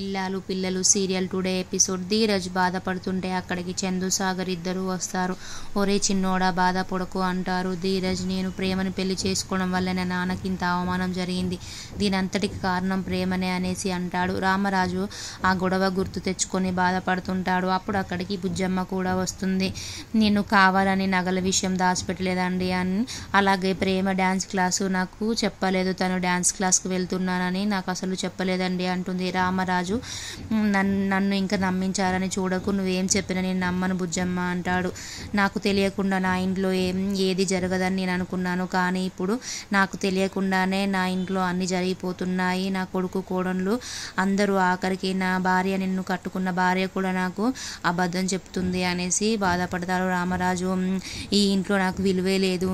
ఇల్లాలు పిల్లలు serial today episode. Dheeraj బాధపడుతుంటే అక్కడికి చందు సాగర్ ఇద్దరు వస్తారు. ఒరే చిన్నోడా బాధపడకు అంటారు. ధీరజ్, నేను ప్రేమని పెళ్లి చేసుకోవడం వల్లనే నాన్నకి ఇంత అవమానం జరిగింది, దీనంతటికి కారణం ప్రేమనే అనేసి అంటాడు. రామరాజు ఆ గొడవ గుర్తు తెచ్చుకొని బాధపడుతుంటాడు. అప్పుడు అక్కడికి బుజ్జమ్మ కూడా వస్తుంది. నేను కావాలని నగల విషయం దాచిపెట్టలేదండి అని, అలాగే ప్రేమ డ్యాన్స్ క్లాసు నాకు చెప్పలేదు, తను డ్యాన్స్ క్లాస్కి వెళ్తున్నానని నాకు అసలు చెప్పలేదండి అంటుంది. రామరాజు, నన్ను ఇంకా నమ్మించాలని చూడకు, నువ్వేం చెప్పినా నేను నమ్మను బుజ్జమ్మ అంటాడు. నాకు తెలియకుండా నా ఇంట్లో ఏది జరగదని నేను అనుకున్నాను, కానీ ఇప్పుడు నాకు తెలియకుండానే నా ఇంట్లో అన్నీ జరిగిపోతున్నాయి. నా కొడుకు కోడళ్ళు అందరూ, ఆఖరికి నా భార్య, నిన్ను కట్టుకున్న భార్య కూడా నాకు అబద్ధం చెప్తుంది అనేసి బాధపడతారు. రామరాజు, ఈ ఇంట్లో నాకు విలువే లేదు,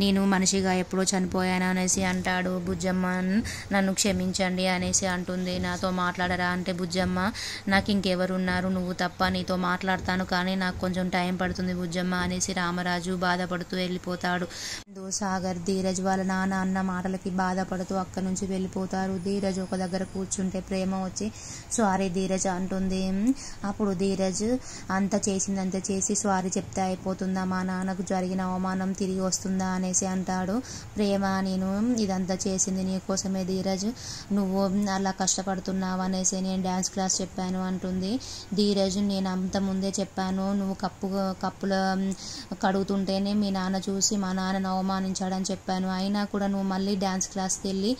నేను మనిషిగా ఎప్పుడో చనిపోయాను అనేసి అంటాడు. బుజ్జమ్మ, నన్ను క్షమించండి అనేసి అంటుంది. నాతో మాట్లాడరా అంటే, బుజ్జమ్మ నాకు ఇంకెవరున్నారు, నువ్వు తప్ప, నీతో మాట్లాడతాను కానీ నాకు కొంచెం టైం పడుతుంది బుజ్జమ్మ అనేసి రామరాజు బాధపడుతూ వెళ్ళిపోతాడు. సాగర్ ధీరజ్ వాళ్ళ నాన్న అన్న మాటలకి బాధపడుతూ అక్కడి నుంచి వెళ్ళిపోతారు. ధీరజ్ ఒక దగ్గర కూర్చుంటే ప్రేమ వచ్చి సారీ ధీరజ్ అంటుంది. అప్పుడు ధీరజ్, అంత చేసిందంత చేసి సారీ చెప్తే అయిపోతుందా, మా నాన్నకు జరిగిన అవమానం తిరిగి వస్తుందా అనేసి అంటాడు. ప్రేమ, నేను ఇదంతా చేసింది నీకోసమే ధీరజ్, నువ్వు అలా కష్టపడుతున్నావు అనేసి నేను డ్యాన్స్ క్లాస్ చెప్పాను అంటుంది. ధీరజ్, నేను అంత ముందే చెప్పాను, నువ్వు కప్పుల కడుగుతుంటేనే మీ నాన్న చూసి మా నాన్నను అవమానించాడని చెప్పాను, అయినా కూడా నువ్వు మళ్ళీ డ్యాన్స్ క్లాస్కి వెళ్ళి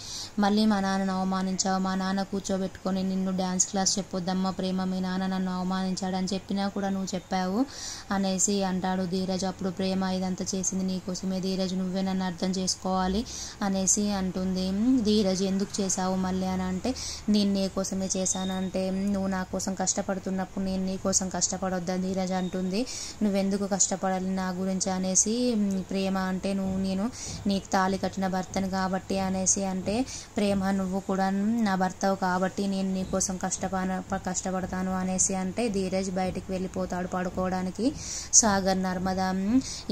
మళ్ళీ మా నాన్నను అవమానించావు, మా నాన్న కూర్చోబెట్టుకొని నిన్ను డ్యాన్స్ క్లాస్ చెప్పొద్దమ్మా ప్రేమ, మీ నాన్న నన్ను అవమానించాడని చెప్పినా కూడా నువ్వు చెప్పావు అనేసి అంటాడు ధీరజ్. అప్పుడు ప్రేమ, ఇదంతా చేసింది నీకోసమే ధీరజ్, నువ్వే నన్ను అర్థం చేసుకోవాలి అనేసి అంటుంది. ధీరజ్, ఎందుకు చేశావు మళ్ళీ అని అంటే, నేను నీ కోసమే చేశానంటే, నువ్వు నా కోసం కష్టపడుతున్నప్పుడు నేను నీ కోసం కష్టపడొద్దా ధీరజ్ అంటుంది. నువ్వెందుకు కష్టపడాలి నా గురించి అనేసి ప్రేమ అంటే, నేను నీకు తాళి కట్టిన భర్తను కాబట్టి అనేసి అంటే, ప్రేమ, నువ్వు కూడా నా భర్తవు కాబట్టి నేను నీ కోసం కష్టపడతాను అనేసి అంటే, ధీరజ్ బయటికి వెళ్ళిపోతాడు పడుకోవడానికి. సాగర్ నర్మద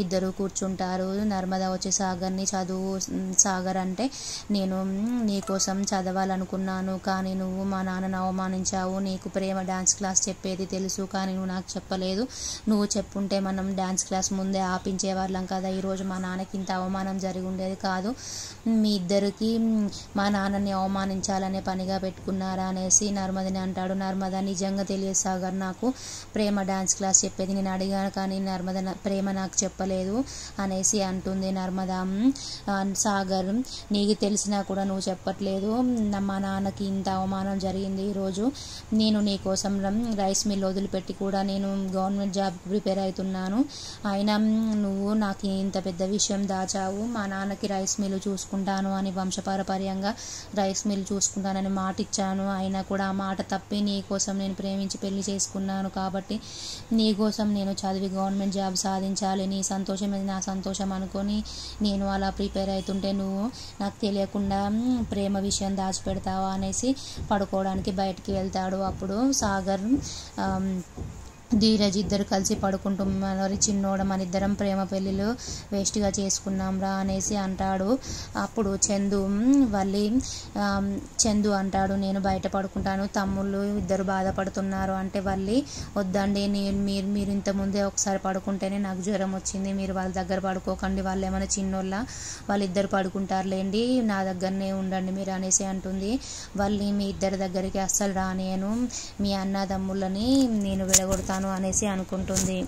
ఇద్దరు కూర్చుంటారు. నర్మద వచ్చి సాగర్ని, చదువు సాగర్ అంటే, నేను నీ కోసం చదవాలనుకున్నాను కానీ నువ్వు మా నాన్నను అవమానించావు, నీకు ప్రేమ డ్యాన్స్ క్లాస్ చెప్పేది తెలుసు కానీ నువ్వు నాకు చెప్పలేదు, నువ్వు చెప్పుంటే మనం డ్యాన్స్ క్లాస్ ముందే ఆపించేవాళ్ళం కదా, ఈరోజు మా నాన్నకి ఇంత అవమానం జరిగి ఉండేది కాదు, మీ ఇద్దరికి మా నాన్నని అవమానించాలనే పనిగా పెట్టుకున్నారా అనేసి నర్మదని అంటాడు. నర్మద, నిజంగా తెలియదు సాగర్, నాకు ప్రేమ డ్యాన్స్ క్లాస్ చెప్పేది, నేను అడిగాను కానీ ప్రేమ నాకు చెప్పలేదు అనేసి అంటుంది. నర్మద, సాగర్, నీకు తెలిసినా కూడా నువ్వు చెప్పట్లేదు, మా నాన్నకి ఇంత అవమానం జరిగింది ఈరోజు, నేను నీ కోసం రైస్ మిల్ వదిలిపెట్టి కూడా నేను గవర్నమెంట్ జాబ్ ప్రిపేర్ అవుతున్నాను, అయినా నువ్వు నాకు ఇంత పెద్ద విషయం దాచావు, మా నాన్నకి రైస్ మిల్ చూసుకుంటాను అని వంశపారపర్యంగా రైస్ మిల్ చూసుకుంటానని మాట ఇచ్చాను, అయినా కూడా ఆ మాట తప్పి నీ కోసం నేను ప్రేమించి పెళ్లి చేసుకున్నాను కాబట్టి నీ కోసం నేను చదివి గవర్నమెంట్ జాబ్ సాధించాలి, నీ సంతోషం ఇది నా సంతోషం అనుకొని నేను అలా ప్రిపేర్ అవుతుంటే నువ్వు నాకు తెలియకుండా ప్రేమ విషయం దాచిపెడతావా అనేసి పడుకోవడానికి బయటికి వెళ్తాడు. అప్పుడు సాగర్, ధీరజ్ ఇద్దరు కలిసి పడుకుంటున్నారు. చిన్నోడ, మన ఇద్దరం ప్రేమ పెళ్ళిళ్ళు వేస్ట్గా చేసుకున్నాం రా అనేసి అంటాడు. అప్పుడు చందు అంటాడు, నేను బయట పడుకుంటాను, తమ్ముళ్ళు ఇద్దరు బాధపడుతున్నారు అంటే, వల్లి, వద్దండి, మీరు ఇంతకుముందే ఒకసారి పడుకుంటేనే నాకు జ్వరం వచ్చింది, మీరు వాళ్ళ దగ్గర పడుకోకండి, వాళ్ళు ఏమైనా చిన్నోళ్ళ, వాళ్ళిద్దరు పడుకుంటారులేండి, నా దగ్గరనే ఉండండి మీరు అనేసి అంటుంది. వల్లి, మీ ఇద్దరి దగ్గరికి అస్సలు రానేను, మీ అన్నదమ్ములని నేను విడగొడతాను అనేసి అనుకుంటుంది.